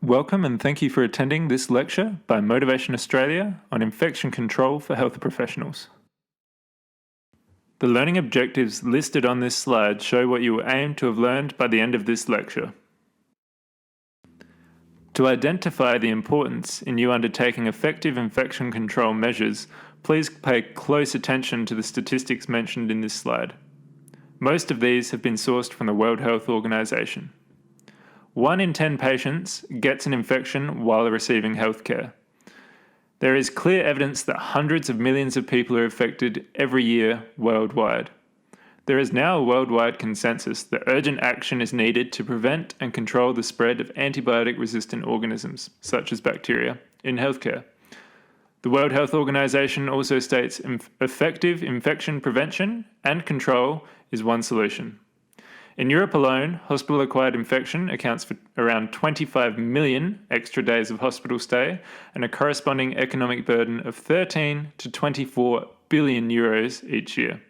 Welcome and thank you for attending this lecture by Motivation Australia on infection control for health professionals. The learning objectives listed on this slide show what you will aim to have learned by the end of this lecture. To identify the importance in you undertaking effective infection control measures, please pay close attention to the statistics mentioned in this slide. Most of these have been sourced from the World Health Organization. 1 in 10 patients gets an infection while receiving healthcare. There is clear evidence that hundreds of millions of people are affected every year worldwide. There is now a worldwide consensus that urgent action is needed to prevent and control the spread of antibiotic-resistant organisms, such as bacteria, in healthcare. The World Health Organization also states effective infection prevention and control is one solution. In Europe alone, hospital-acquired infection accounts for around 25 million extra days of hospital stay and a corresponding economic burden of 13 to 24 billion euros each year.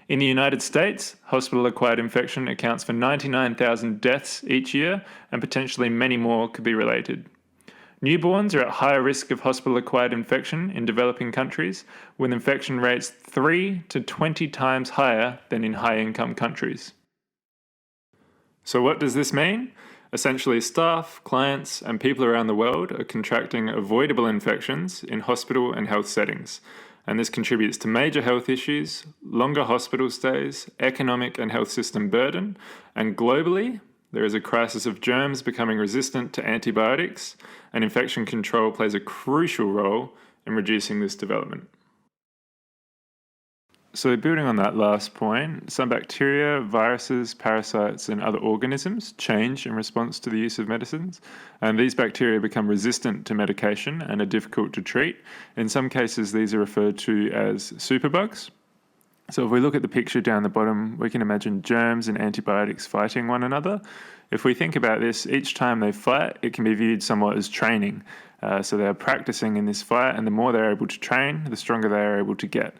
In the United States, hospital-acquired infection accounts for 99,000 deaths each year, and potentially many more could be related. Newborns are at higher risk of hospital-acquired infection in developing countries, with infection rates 3 to 20 times higher than in high-income countries. So what does this mean? Essentially, staff, clients, and people around the world are contracting avoidable infections in hospital and health settings. And this contributes to major health issues, longer hospital stays, economic and health system burden, and globally, there is a crisis of germs becoming resistant to antibiotics, and infection control plays a crucial role in reducing this development. So building on that last point, some bacteria, viruses, parasites, and other organisms change in response to the use of medicines, and these bacteria become resistant to medication and are difficult to treat. In some cases, these are referred to as superbugs. So if we look at the picture down the bottom, we can imagine germs and antibiotics fighting one another. If we think about this, each time they fight, it can be viewed somewhat as training. So they're practicing in this fight, and the more they're able to train, the stronger they are able to get.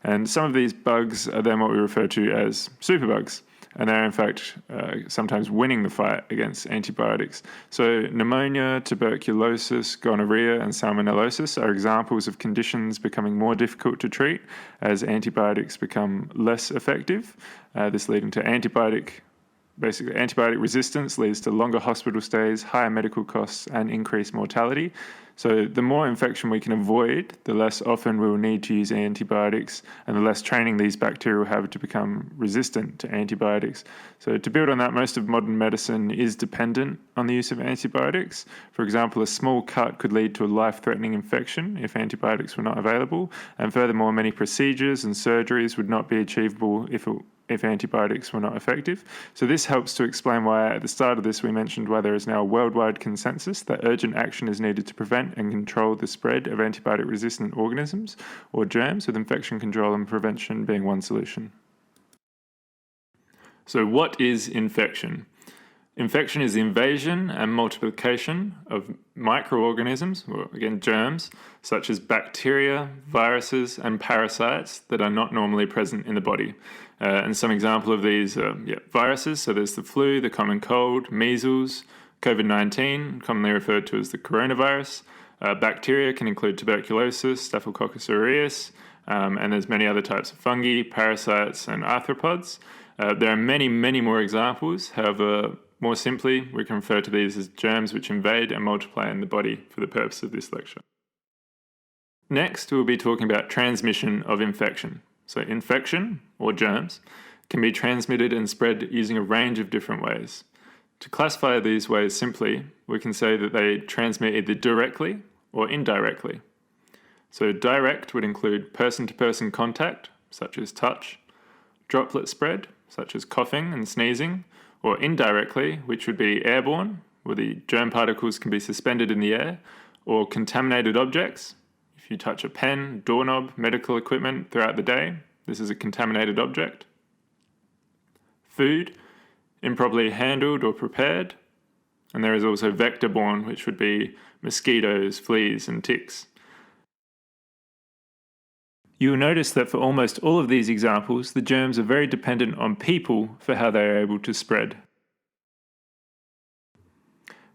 And some of these bugs are then what we refer to as superbugs, and they're in fact sometimes winning the fight against antibiotics. So pneumonia, tuberculosis, gonorrhea, and salmonellosis are examples of conditions becoming more difficult to treat as antibiotics become less effective. This leading to antibiotic resistance leads to longer hospital stays, higher medical costs, and increased mortality. So the more infection we can avoid, the less often we will need to use antibiotics, and the less training these bacteria will have to become resistant to antibiotics. So to build on that, most of modern medicine is dependent on the use of antibiotics. For example, a small cut could lead to a life-threatening infection if antibiotics were not available. And furthermore, many procedures and surgeries would not be achievable if antibiotics were not effective. So this helps to explain why at the start of this we mentioned why there is now a worldwide consensus that urgent action is needed to prevent and control the spread of antibiotic-resistant organisms or germs, with infection control and prevention being one solution. So what is infection? Infection is the invasion and multiplication of microorganisms, or again germs, such as bacteria, viruses, and parasites that are not normally present in the body. And some example of these are viruses. So there's the flu, the common cold, measles, COVID-19, commonly referred to as the coronavirus. Bacteria can include tuberculosis, Staphylococcus aureus, and there's many other types of fungi, parasites, and arthropods. There are many, many more examples. However, more simply, we can refer to these as germs which invade and multiply in the body for the purpose of this lecture. Next, we'll be talking about transmission of infection. So infection, or germs, can be transmitted and spread using a range of different ways. To classify these ways simply, we can say that they transmit either directly or indirectly. So direct would include person-to-person contact, such as touch, droplet spread, such as coughing and sneezing, or indirectly, which would be airborne, where the germ particles can be suspended in the air, or contaminated objects. If you touch a pen, doorknob, medical equipment throughout the day, this is a contaminated object. Food, improperly handled or prepared. And there is also vector-borne, which would be mosquitoes, fleas, and ticks. You will notice that for almost all of these examples, the germs are very dependent on people for how they are able to spread.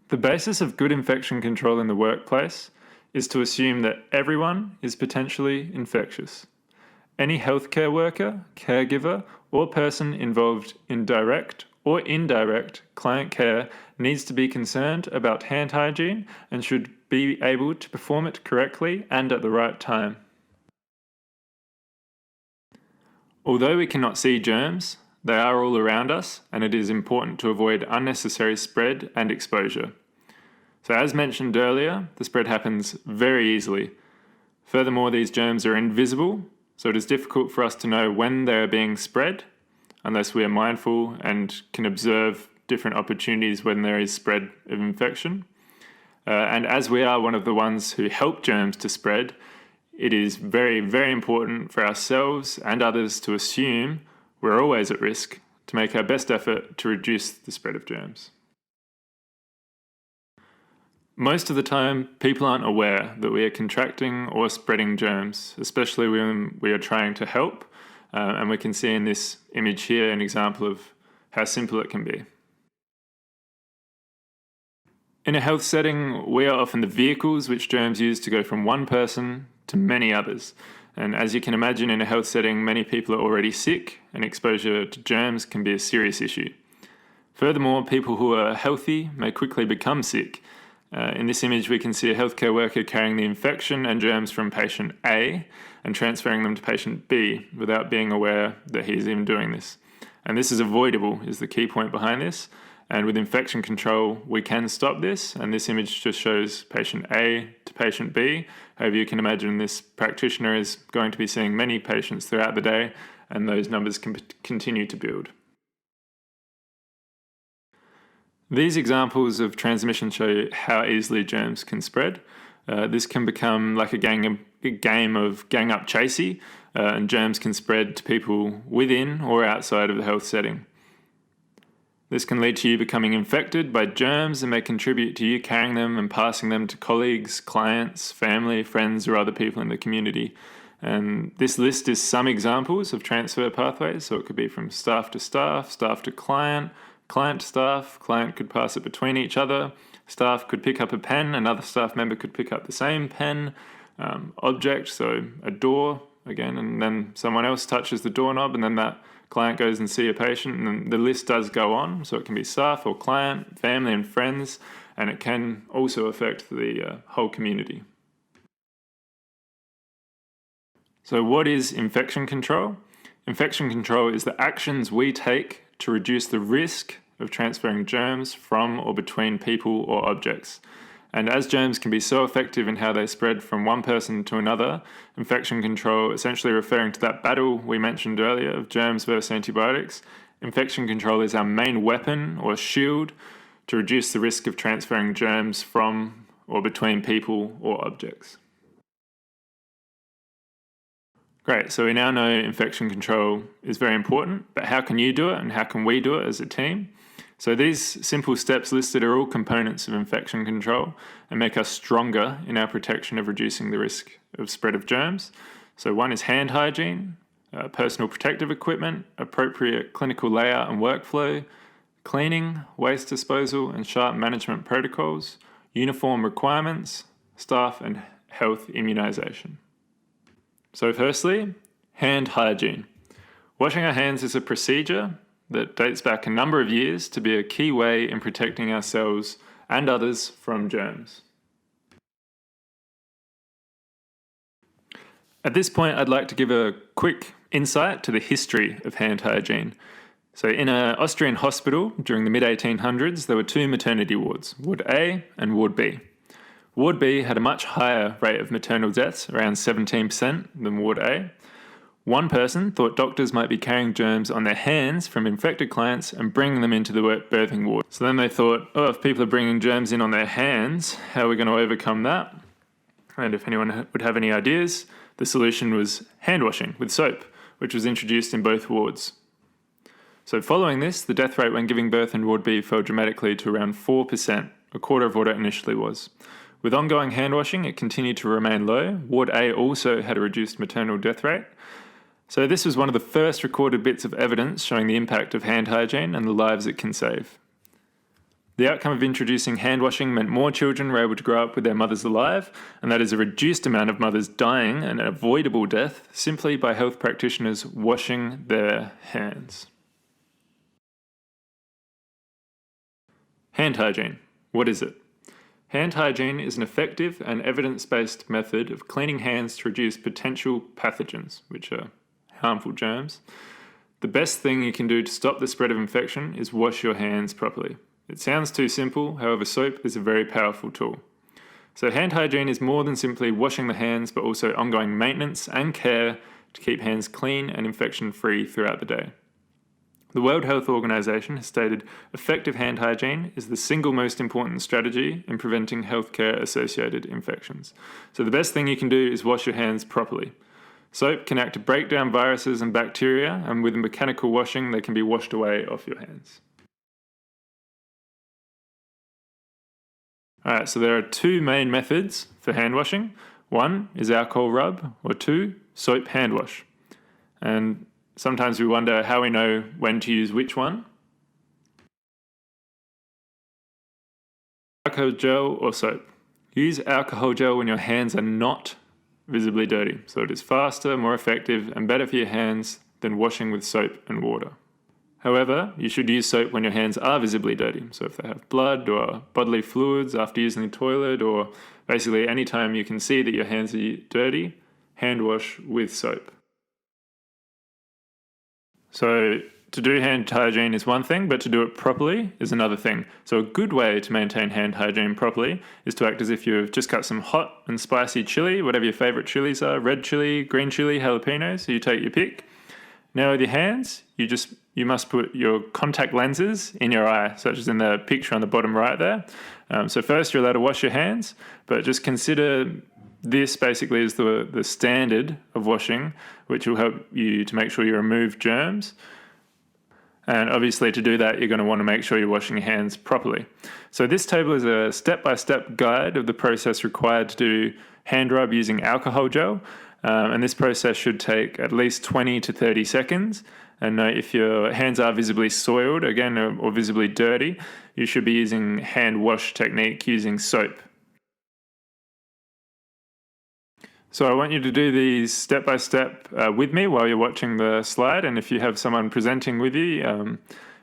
The basis of good infection control in the workplace is to assume that everyone is potentially infectious. Any healthcare worker, caregiver, or person involved in direct or indirect client care needs to be concerned about hand hygiene and should be able to perform it correctly and at the right time. Although we cannot see germs, they are all around us, and it is important to avoid unnecessary spread and exposure. So as mentioned earlier, the spread happens very easily. Furthermore, these germs are invisible, so it is difficult for us to know when they are being spread unless we are mindful and can observe different opportunities when there is spread of infection. And as we are one of the ones who help germs to spread, it is very, very important for ourselves and others to assume we're always at risk, to make our best effort to reduce the spread of germs. Most of the time, people aren't aware that we are contracting or spreading germs, especially when we are trying to help. And we can see in this image here an example of how simple it can be. In a health setting, we are often the vehicles which germs use to go from one person to many others. And as you can imagine, in a health setting, many people are already sick, and exposure to germs can be a serious issue. Furthermore, people who are healthy may quickly become sick. In this image, we can see a healthcare worker carrying the infection and germs from patient A and transferring them to patient B without being aware that he's even doing this. And this is avoidable, is the key point behind this. And with infection control, we can stop this. And this image just shows patient A to patient B. However, you can imagine this practitioner is going to be seeing many patients throughout the day, and those numbers can continue to build. These examples of transmission show how easily germs can spread. This can become like a game of gang-up chasey, and germs can spread to people within or outside of the health setting. This can lead to you becoming infected by germs and may contribute to you carrying them and passing them to colleagues, clients, family, friends, or other people in the community. And this list is some examples of transfer pathways. So it could be from staff to staff, staff to client, client to staff. Client could pass it between each other. Staff could pick up a pen. Another staff member could pick up the same pen. Object, so a door, again, and then someone else touches the doorknob, and then that client goes and see a patient, and then the list does go on. So it can be staff or client, family and friends, and it can also affect the whole community. So what is infection control? Infection control is the actions we take to reduce the risk of transferring germs from or between people or objects. And as germs can be so effective in how they spread from one person to another, infection control, essentially referring to that battle we mentioned earlier of germs versus antibiotics, infection control is our main weapon or shield to reduce the risk of transferring germs from or between people or objects. Great, so we now know infection control is very important, but how can you do it and how can we do it as a team? So these simple steps listed are all components of infection control and make us stronger in our protection of reducing the risk of spread of germs. So one is hand hygiene, personal protective equipment, appropriate clinical layout and workflow, cleaning, waste disposal and sharp management protocols, uniform requirements, staff and health immunization. So firstly, hand hygiene. Washing our hands is a procedure that dates back a number of years to be a key way in protecting ourselves and others from germs. At this point, I'd like to give a quick insight to the history of hand hygiene. So in an Austrian hospital during the mid-1800s, there were two maternity wards, Ward A and Ward B. Ward B had a much higher rate of maternal deaths, around 17%, than Ward A. One person thought doctors might be carrying germs on their hands from infected clients and bringing them into the birthing ward. So then they thought, if people are bringing germs in on their hands, how are we going to overcome that? And if anyone would have any ideas, the solution was hand washing with soap, which was introduced in both wards. So following this, the death rate when giving birth in Ward B fell dramatically to around 4%, a quarter of what it initially was. With ongoing hand washing, it continued to remain low. Ward A also had a reduced maternal death rate. So this was one of the first recorded bits of evidence showing the impact of hand hygiene and the lives it can save. The outcome of introducing hand washing meant more children were able to grow up with their mothers alive, and that is a reduced amount of mothers dying, an avoidable death, simply by health practitioners washing their hands. Hand hygiene. What is it? Hand hygiene is an effective and evidence-based method of cleaning hands to reduce potential pathogens, which are harmful germs. The best thing you can do to stop the spread of infection is wash your hands properly. It sounds too simple, however, soap is a very powerful tool. So hand hygiene is more than simply washing the hands, but also ongoing maintenance and care to keep hands clean and infection-free throughout the day. The World Health Organization has stated effective hand hygiene is the single most important strategy in preventing healthcare-associated infections. So the best thing you can do is wash your hands properly. Soap can act to break down viruses and bacteria, and with mechanical washing, they can be washed away off your hands. Alright, so there are two main methods for hand washing. One is alcohol rub, or two, soap hand wash. And sometimes we wonder how we know when to use which one. Alcohol gel or soap. Use alcohol gel when your hands are not visibly dirty, so it is faster, more effective, and better for your hands than washing with soap and water. However, you should use soap when your hands are visibly dirty, so if they have blood or bodily fluids after using the toilet, or basically any time you can see that your hands are dirty, hand wash with soap. So to do hand hygiene is one thing, but to do it properly is another thing. So a good way to maintain hand hygiene properly is to act as if you've just cut some hot and spicy chili, whatever your favourite chilies are, red chili, green chili, jalapeno, so you take your pick. Now with your hands, you must put your contact lenses in your eye, such as in the picture on the bottom right there. So first you're allowed to wash your hands, but just consider this basically is the standard of washing, which will help you to make sure you remove germs. And obviously to do that, you're going to want to make sure you're washing your hands properly. So this table is a step-by-step guide of the process required to do hand rub using alcohol gel. And this process should take at least 20 to 30 seconds. And note, if your hands are visibly soiled, again, or visibly dirty, you should be using hand wash technique using soap. So I want you to do these step by step with me while you're watching the slide, and if you have someone presenting with you,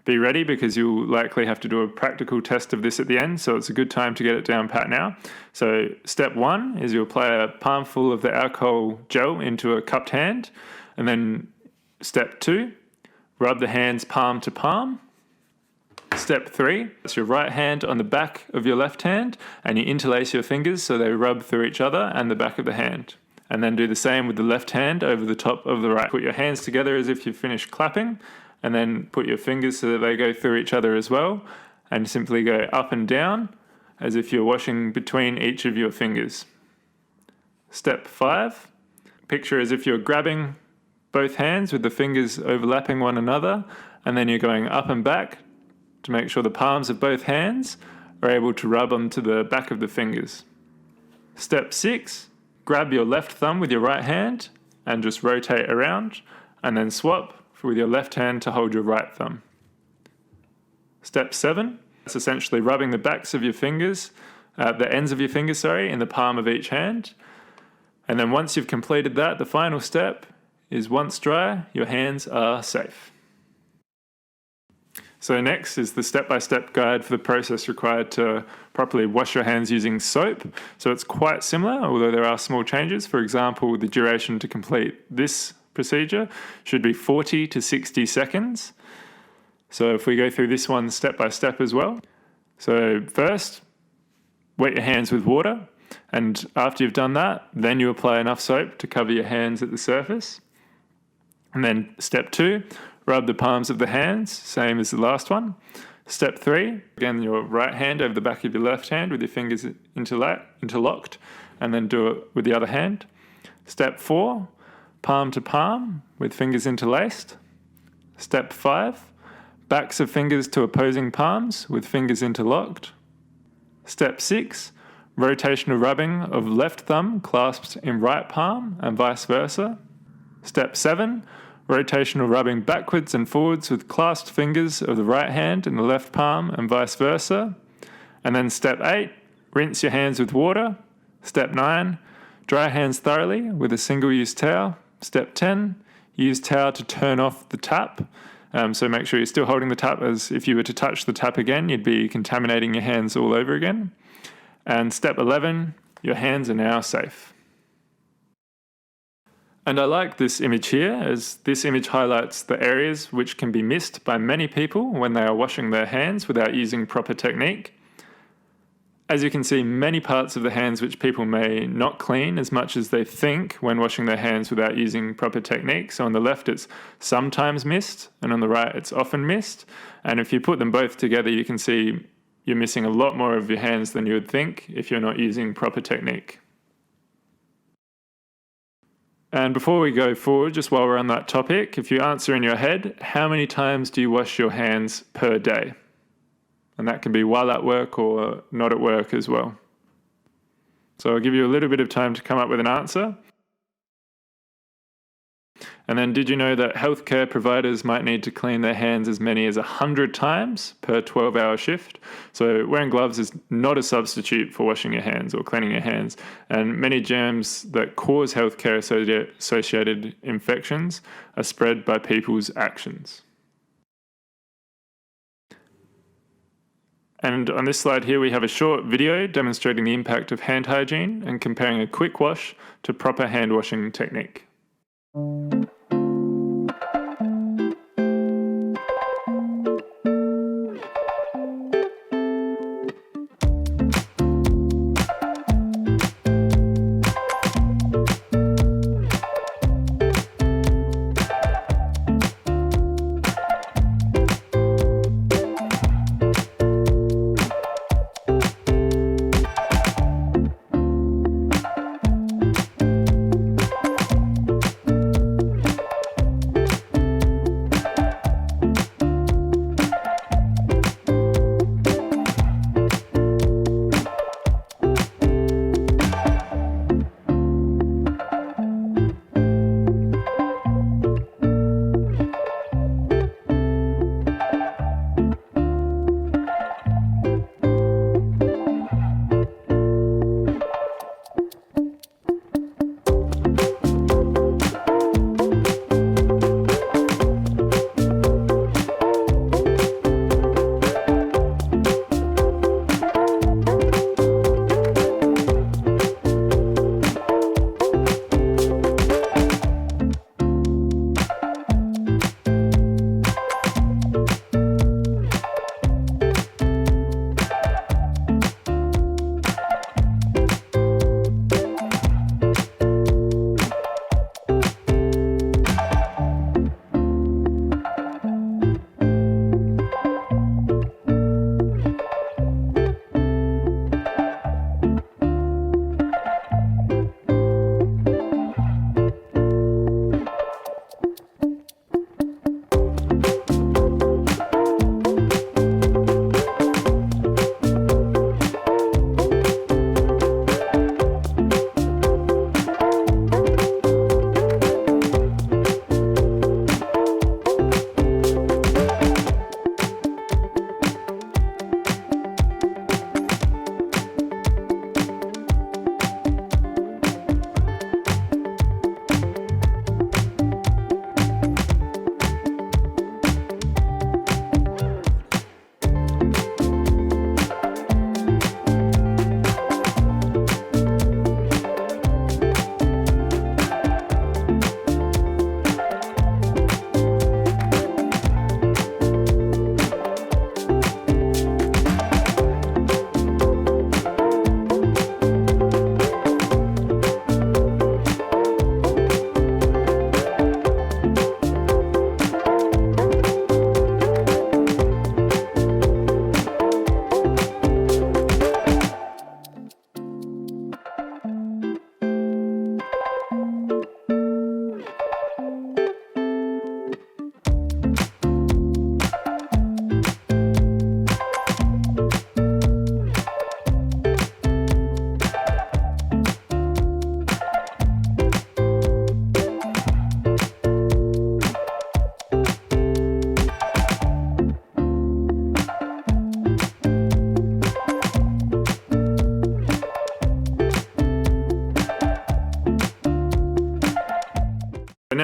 be ready because you'll likely have to do a practical test of this at the end, so it's a good time to get it down pat now. So step one is you apply a palmful of the alcohol gel into a cupped hand, and then step two, rub the hands palm to palm. Step three, that's your right hand on the back of your left hand, and you interlace your fingers so they rub through each other and the back of the hand. And then do the same with the left hand over the top of the right. Put your hands together as if you've finished clapping, and then put your fingers so that they go through each other as well, and simply go up and down as if you're washing between each of your fingers. Step five, picture as if you're grabbing both hands with the fingers overlapping one another, and then you're going up and back to make sure the palms of both hands are able to rub onto the back of the fingers. Step six, grab your left thumb with your right hand and just rotate around, and then swap with your left hand to hold your right thumb. Step seven, it's essentially rubbing the backs of your fingers, the ends of your fingers, in the palm of each hand. And then once you've completed that, the final step is once dry, your hands are safe. So next is the step-by-step guide for the process required to properly wash your hands using soap. So it's quite similar, although there are small changes. For example, the duration to complete this procedure should be 40 to 60 seconds. So if we go through this one step by step as well. So first, wet your hands with water. And after you've done that, then you apply enough soap to cover your hands at the surface. And then step two, rub the palms of the hands, same as the last one. Step three, again, your right hand over the back of your left hand with your fingers interlocked, and then do it with the other hand. Step four, palm to palm with fingers interlaced. Step five, backs of fingers to opposing palms with fingers interlocked. Step six, rotational rubbing of left thumb clasped in right palm and vice versa. Step seven, rotational rubbing backwards and forwards with clasped fingers of the right hand in the left palm and vice versa. And then step 8, rinse your hands with water. Step 9, dry hands thoroughly with a single-use towel. Step 10, use towel to turn off the tap. So make sure you're still holding the tap, as if you were to touch the tap again, you'd be contaminating your hands all over again. And step 11, your hands are now safe. And I like this image here, as this image highlights the areas which can be missed by many people when they are washing their hands without using proper technique. As you can see, many parts of the hands which people may not clean as much as they think when washing their hands without using proper technique. So on the left it's sometimes missed, and on the right it's often missed. And if you put them both together, you can see you're missing a lot more of your hands than you would think if you're not using proper technique. And before we go forward, just while we're on that topic, if you answer in your head, how many times do you wash your hands per day? And that can be while at work or not at work as well. So I'll give you a little bit of time to come up with an answer. And then, did you know that healthcare providers might need to clean their hands as many as 100 times per 12-hour shift? So wearing gloves is not a substitute for washing your hands or cleaning your hands. And many germs that cause healthcare associated infections are spread by people's actions. And on this slide here, we have a short video demonstrating the impact of hand hygiene and comparing a quick wash to proper hand washing technique.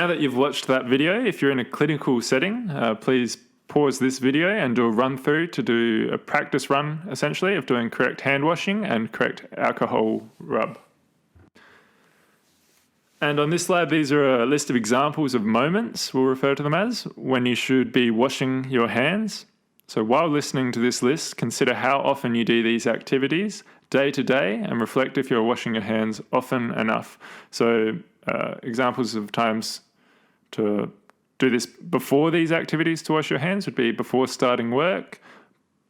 now that you've watched that video, if you're in a clinical setting, please pause this video and do a run through to do a practice run, essentially, of doing correct hand washing and correct alcohol rub. And on this slide, these are a list of examples of moments, we'll refer to them as, when you should be washing your hands. So while listening to this list, consider how often you do these activities day to day and reflect if you're washing your hands often enough. So examples of times to do this before these activities to wash your hands would be before starting work,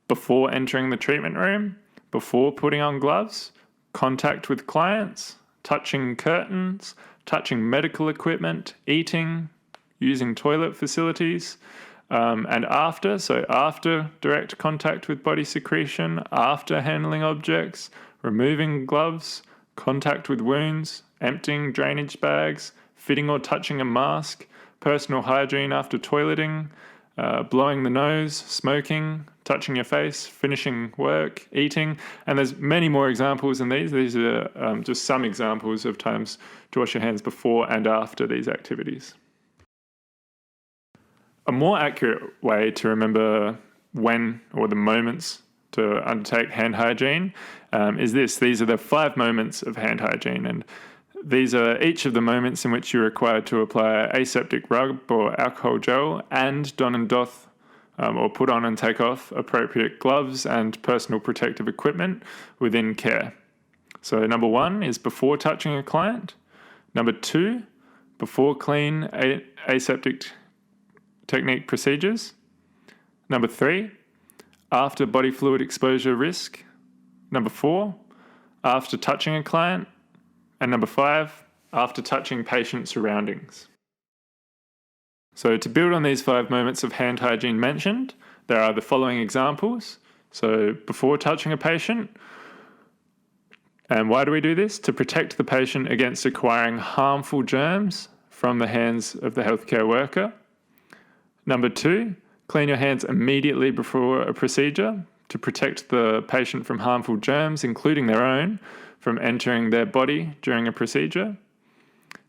before entering the treatment room, before putting on gloves, contact with clients, touching curtains, touching medical equipment, eating, using toilet facilities, and after, so after direct contact with body secretion, after handling objects, removing gloves, contact with wounds, emptying drainage bags, fitting or touching a mask, personal hygiene after toileting, blowing the nose, smoking, touching your face, finishing work, eating, and there's many more examples than these. These are just some examples of times to wash your hands before and after these activities. A more accurate way to remember when or the moments to undertake hand hygiene is this. These are the 5 moments of hand hygiene, and these are each of the moments in which you're required to apply aseptic rub or alcohol gel and don and doff or put on and take off appropriate gloves and personal protective equipment within care. So number 1 is before touching a client. Number 2, before clean aseptic technique procedures. Number 3, after body fluid exposure risk. Number 4, after touching a client. And number 5, after touching patient surroundings. So to build on these 5 moments of hand hygiene mentioned, there are the following examples. So before touching a patient, and why do we do this? To protect the patient against acquiring harmful germs from the hands of the healthcare worker. Number 2, clean your hands immediately before a procedure to protect the patient from harmful germs, including their own, from entering their body during a procedure.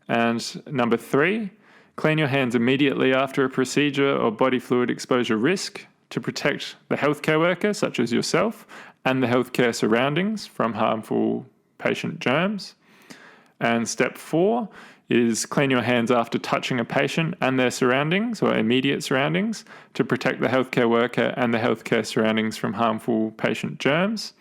And number 3, clean your hands immediately after a procedure or body fluid exposure risk to protect the healthcare worker, such as yourself, and the healthcare surroundings from harmful patient germs. And step 4 is clean your hands after touching a patient and their surroundings or immediate surroundings to protect the healthcare worker and the healthcare surroundings from harmful patient germs.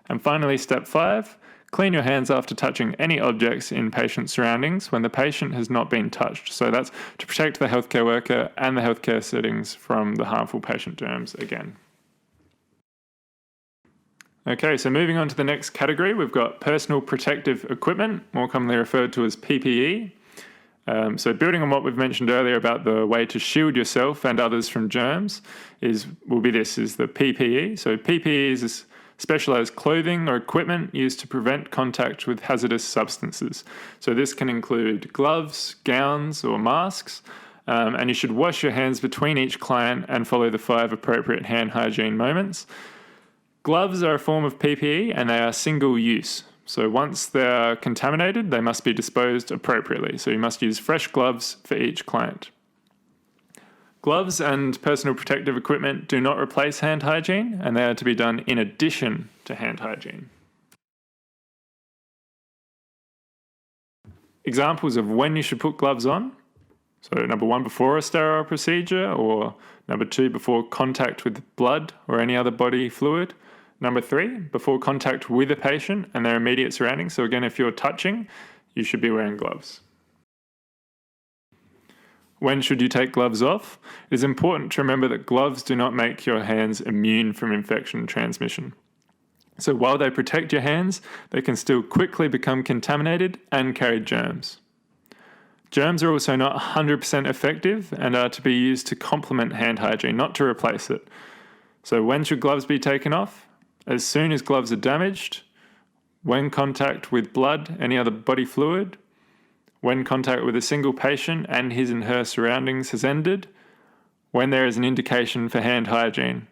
And finally, step 5, clean your hands after touching any objects in patient surroundings when the patient has not been touched. So that's to protect the healthcare worker and the healthcare settings from the harmful patient germs again. Okay, so moving on to the next category, we've got personal protective equipment, more commonly referred to as PPE. So building on what we've mentioned earlier about the way to shield yourself and others from germs is the PPE. So PPE is specialized clothing or equipment used to prevent contact with hazardous substances. So this can include gloves, gowns, or masks. And you should wash your hands between each client and follow the 5 appropriate hand hygiene moments. Gloves are a form of PPE and they are single use. So once they're contaminated, they must be disposed appropriately. So you must use fresh gloves for each client. Gloves and personal protective equipment do not replace hand hygiene, and they are to be done in addition to hand hygiene. Examples of when you should put gloves on. So number 1, before a sterile procedure, or number 2, before contact with blood or any other body fluid. Number 3, before contact with a patient and their immediate surroundings. So again, if you're touching, you should be wearing gloves. When should you take gloves off? It is important to remember that gloves do not make your hands immune from infection transmission. So while they protect your hands, they can still quickly become contaminated and carry germs. Germs are also not 100% effective and are to be used to complement hand hygiene, not to replace it. So when should gloves be taken off? As soon as gloves are damaged, when contact with blood, any other body fluid, when contact with a single patient and his and her surroundings has ended, when there is an indication for hand hygiene.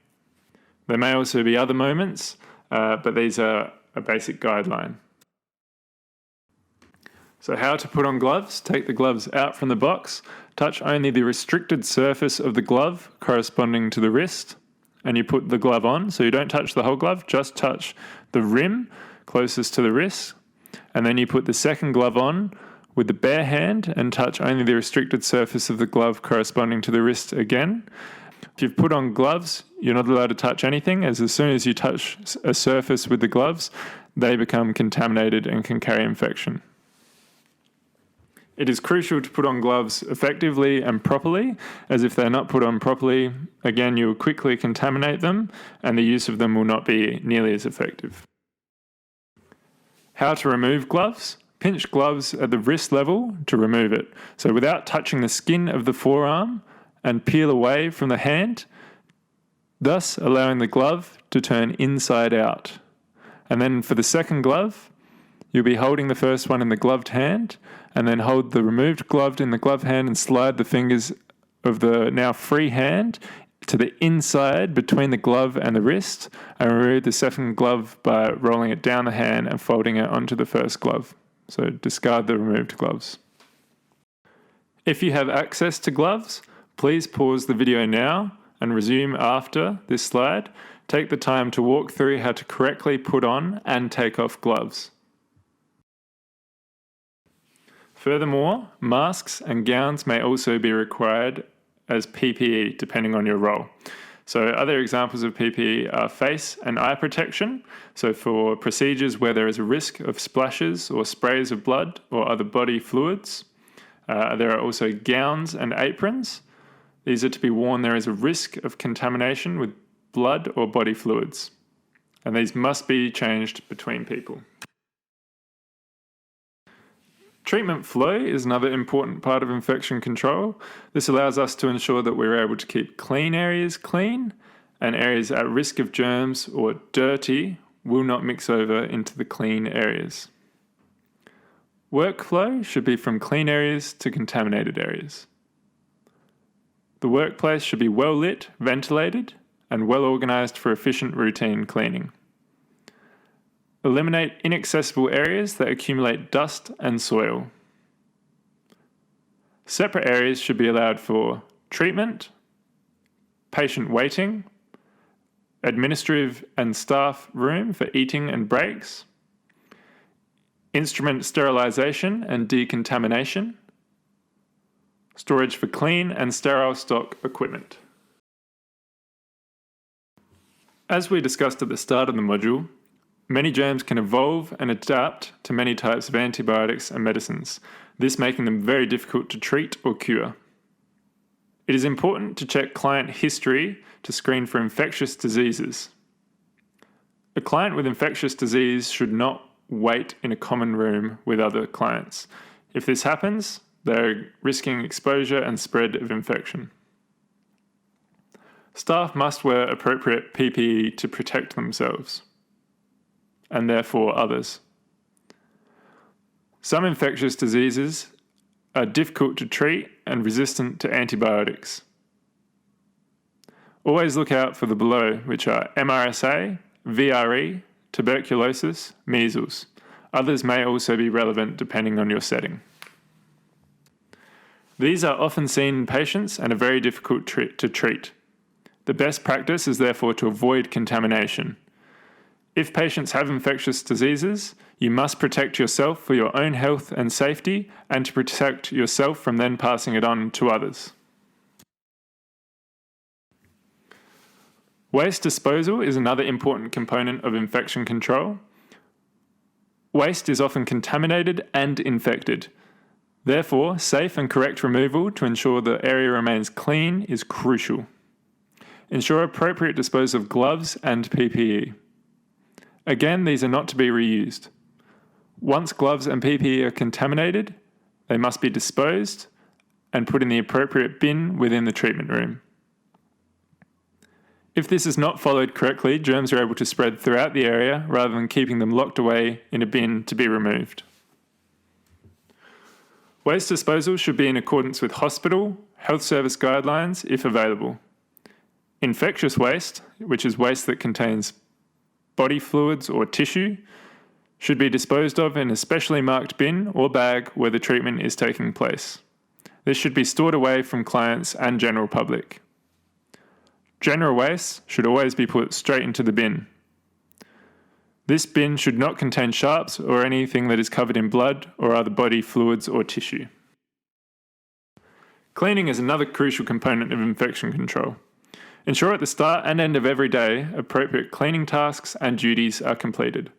There may also be other moments, but these are a basic guideline. So how to put on gloves? Take the gloves out from the box, touch only the restricted surface of the glove corresponding to the wrist, and you put the glove on. So you don't touch the whole glove, just touch the rim closest to the wrist, and then you put the second glove on with the bare hand and touch only the restricted surface of the glove corresponding to the wrist again. If you've put on gloves, you're not allowed to touch anything, as soon as you touch a surface with the gloves, they become contaminated and can carry infection. It is crucial to put on gloves effectively and properly, as if they're not put on properly, again, you will quickly contaminate them and the use of them will not be nearly as effective. How to remove gloves? Pinch gloves at the wrist level to remove it. So without touching the skin of the forearm, and peel away from the hand, thus allowing the glove to turn inside out. And then for the second glove, you'll be holding the first one in the gloved hand, and then hold the removed glove in the gloved hand and slide the fingers of the now free hand to the inside between the glove and the wrist, and remove the second glove by rolling it down the hand and folding it onto the first glove. So discard the removed gloves. If you have access to gloves, please pause the video now and resume after this slide. Take the time to walk through how to correctly put on and take off gloves. Furthermore, masks and gowns may also be required as PPE depending on your role. So other examples of PPE are face and eye protection. So for procedures where there is a risk of splashes or sprays of blood or other body fluids. There are also gowns and aprons. These are to be worn there is a risk of contamination with blood or body fluids, and these must be changed between people. Treatment flow is another important part of infection control. This allows us to ensure that we're able to keep clean areas clean, and areas at risk of germs or dirty will not mix over into the clean areas. Workflow should be from clean areas to contaminated areas. The workplace should be well lit, ventilated, and well organised for efficient routine cleaning. Eliminate inaccessible areas that accumulate dust and soil. Separate areas should be allowed for treatment, patient waiting, administrative and staff room for eating and breaks, instrument sterilisation and decontamination, storage for clean and sterile stock equipment. As we discussed at the start of the module, many germs can evolve and adapt to many types of antibiotics and medicines, this making them very difficult to treat or cure. It is important to check client history to screen for infectious diseases. A client with infectious disease should not wait in a common room with other clients. If this happens, they're risking exposure and spread of infection. Staff must wear appropriate PPE to protect themselves, and therefore others. Some infectious diseases are difficult to treat and resistant to antibiotics. Always look out for the below, which are MRSA, VRE, tuberculosis, measles. Others may also be relevant depending on your setting. These are often seen in patients and are very difficult to treat. The best practice is therefore to avoid contamination. If patients have infectious diseases, you must protect yourself for your own health and safety and to protect yourself from then passing it on to others. Waste disposal is another important component of infection control. Waste is often contaminated and infected. Therefore, safe and correct removal to ensure the area remains clean is crucial. Ensure appropriate disposal of gloves and PPE. Again, these are not to be reused. Once gloves and PPE are contaminated, they must be disposed and put in the appropriate bin within the treatment room. If this is not followed correctly, germs are able to spread throughout the area rather than keeping them locked away in a bin to be removed. Waste disposal should be in accordance with hospital, health service guidelines if available. Infectious waste, which is waste that contains body fluids or tissue, Should be disposed of in a specially marked bin or bag where the treatment is taking place. This should be stored away from clients and general public. General waste should always be put straight into the bin. This bin should not contain sharps or anything that is covered in blood or other body fluids or tissue. Cleaning is another crucial component of infection control. Ensure at the start and end of every day appropriate cleaning tasks and duties are completed.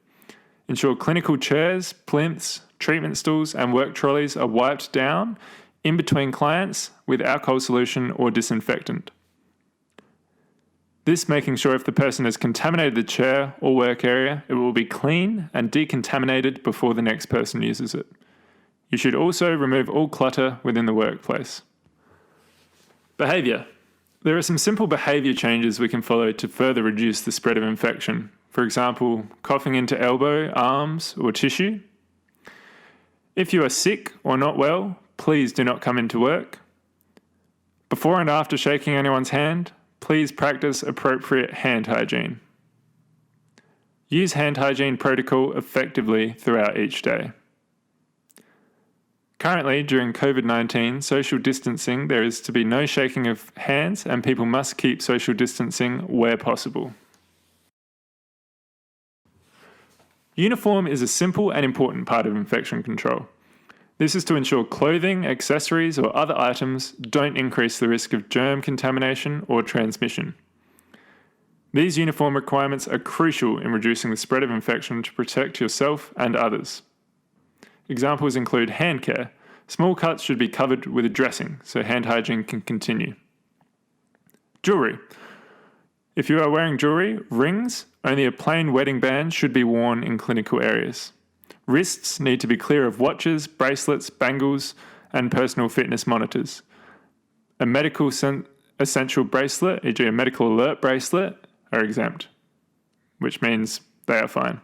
Ensure clinical chairs, plinths, treatment stools and work trolleys are wiped down in between clients with alcohol solution or disinfectant. This making sure if the person has contaminated the chair or work area, it will be clean and decontaminated before the next person uses it. You should also remove all clutter within the workplace. Behaviour. There are some simple behaviour changes we can follow to further reduce the spread of infection. For example, coughing into elbow, arms, or tissue. If you are sick or not well, please do not come into work. Before and after shaking anyone's hand, please practice appropriate hand hygiene. Use hand hygiene protocol effectively throughout each day. Currently, during COVID-19 social distancing, there is to be no shaking of hands and people must keep social distancing where possible. Uniform is a simple and important part of infection control. This is to ensure clothing, accessories, or other items don't increase the risk of germ contamination or transmission. These uniform requirements are crucial in reducing the spread of infection to protect yourself and others. Examples include hand care. Small cuts should be covered with a dressing so hand hygiene can continue. Jewellery. If you are wearing jewellery, rings, only a plain wedding band should be worn in clinical areas. Wrists need to be clear of watches, bracelets, bangles, and personal fitness monitors. A medical essential bracelet, e.g. a medical alert bracelet, are exempt, which means they are fine.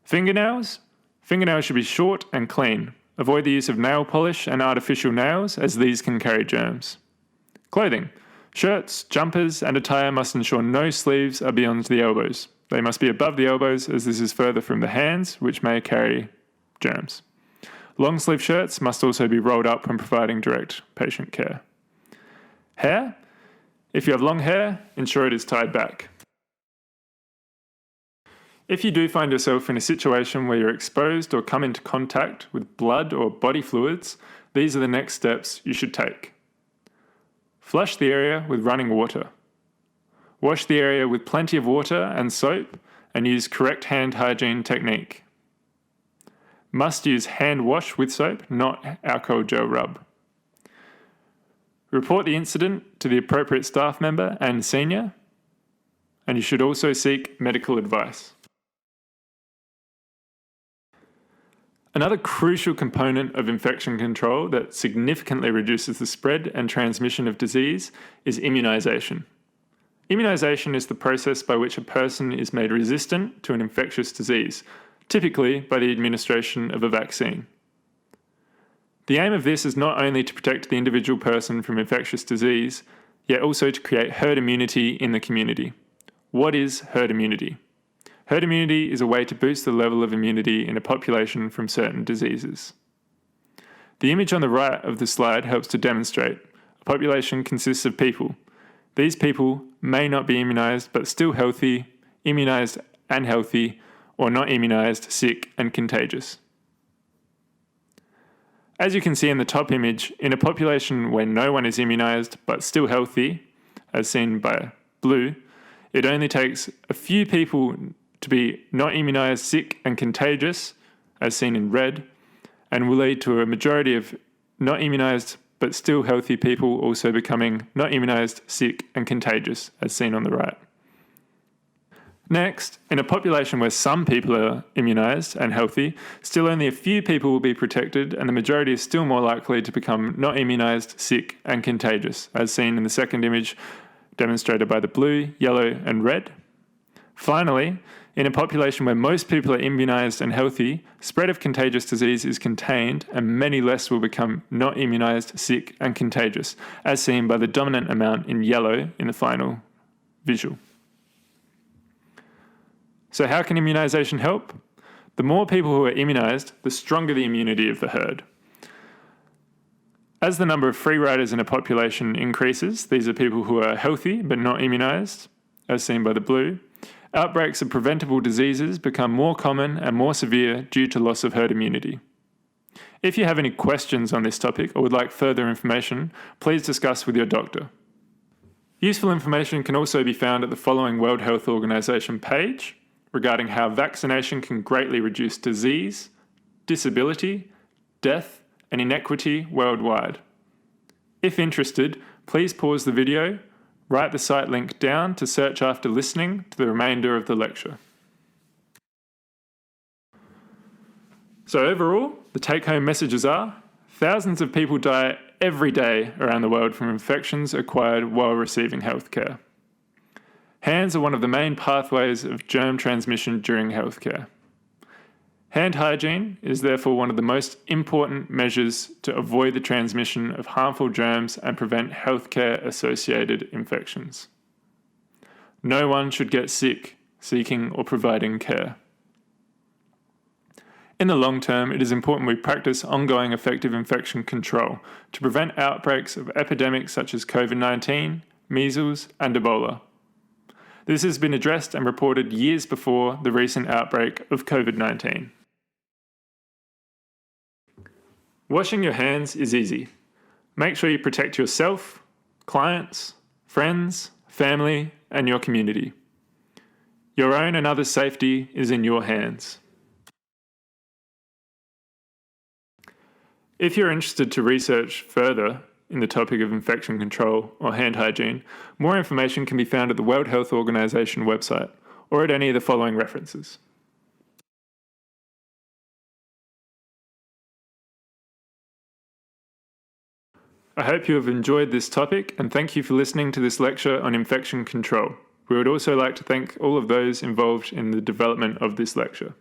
Fingernails. Fingernails should be short and clean. Avoid the use of nail polish and artificial nails as these can carry germs. Clothing. Shirts, jumpers, and attire must ensure no sleeves are beyond the elbows. They must be above the elbows as this is further from the hands, which may carry germs. Long sleeve shirts must also be rolled up when providing direct patient care. Hair. If you have long hair, ensure it is tied back. If you do find yourself in a situation where you're exposed or come into contact with blood or body fluids, these are the next steps you should take. Flush the area with running water. Wash the area with plenty of water and soap and use correct hand hygiene technique. Must use hand wash with soap, not alcohol gel rub. Report the incident to the appropriate staff member and senior, and you should also seek medical advice. Another crucial component of infection control that significantly reduces the spread and transmission of disease is immunization. Immunization is the process by which a person is made resistant to an infectious disease, typically by the administration of a vaccine. The aim of this is not only to protect the individual person from infectious disease, yet also to create herd immunity in the community. What is herd immunity? Herd immunity is a way to boost the level of immunity in a population from certain diseases. The image on the right of the slide helps to demonstrate. A population consists of people. These people may not be immunized but still healthy, immunized and healthy, or not immunized, sick and contagious. As you can see in the top image, in a population where no one is immunized but still healthy, as seen by blue, it only takes a few people to be not immunized, sick and contagious, as seen in red, and will lead to a majority of not immunized but still healthy people also becoming not immunized, sick and contagious, as seen on the right. Next, in a population where some people are immunized and healthy, still only a few people will be protected and the majority is still more likely to become not immunized, sick and contagious, as seen in the second image demonstrated by the blue, yellow and red. Finally, in a population where most people are immunized and healthy, spread of contagious disease is contained and many less will become not immunized, sick and contagious, as seen by the dominant amount in yellow in the final visual. So how can immunization help? The more people who are immunised, the stronger the immunity of the herd. As the number of free riders in a population increases, these are people who are healthy but not immunised, as seen by the blue, outbreaks of preventable diseases become more common and more severe due to loss of herd immunity. If you have any questions on this topic or would like further information, please discuss with your doctor. Useful information can also be found at the following World Health Organization page regarding how vaccination can greatly reduce disease, disability, death, and inequity worldwide. If interested, please pause the video, write the site link down to search after listening to the remainder of the lecture. So overall, the take-home messages are: thousands of people die every day around the world from infections acquired while receiving healthcare. Hands are one of the main pathways of germ transmission during healthcare. Hand hygiene is therefore one of the most important measures to avoid the transmission of harmful germs and prevent healthcare-associated infections. No one should get sick seeking or providing care. In the long term, it is important we practice ongoing effective infection control to prevent outbreaks of epidemics such as COVID-19, measles, and Ebola. This has been addressed and reported years before the recent outbreak of COVID-19. Washing your hands is easy. Make sure you protect yourself, clients, friends, family, and your community. Your own and others' safety is in your hands. If you're interested to research further in the topic of infection control or hand hygiene, more information can be found at the World Health Organization website or at any of the following references. I hope you have enjoyed this topic and thank you for listening to this lecture on infection control. We would also like to thank all of those involved in the development of this lecture.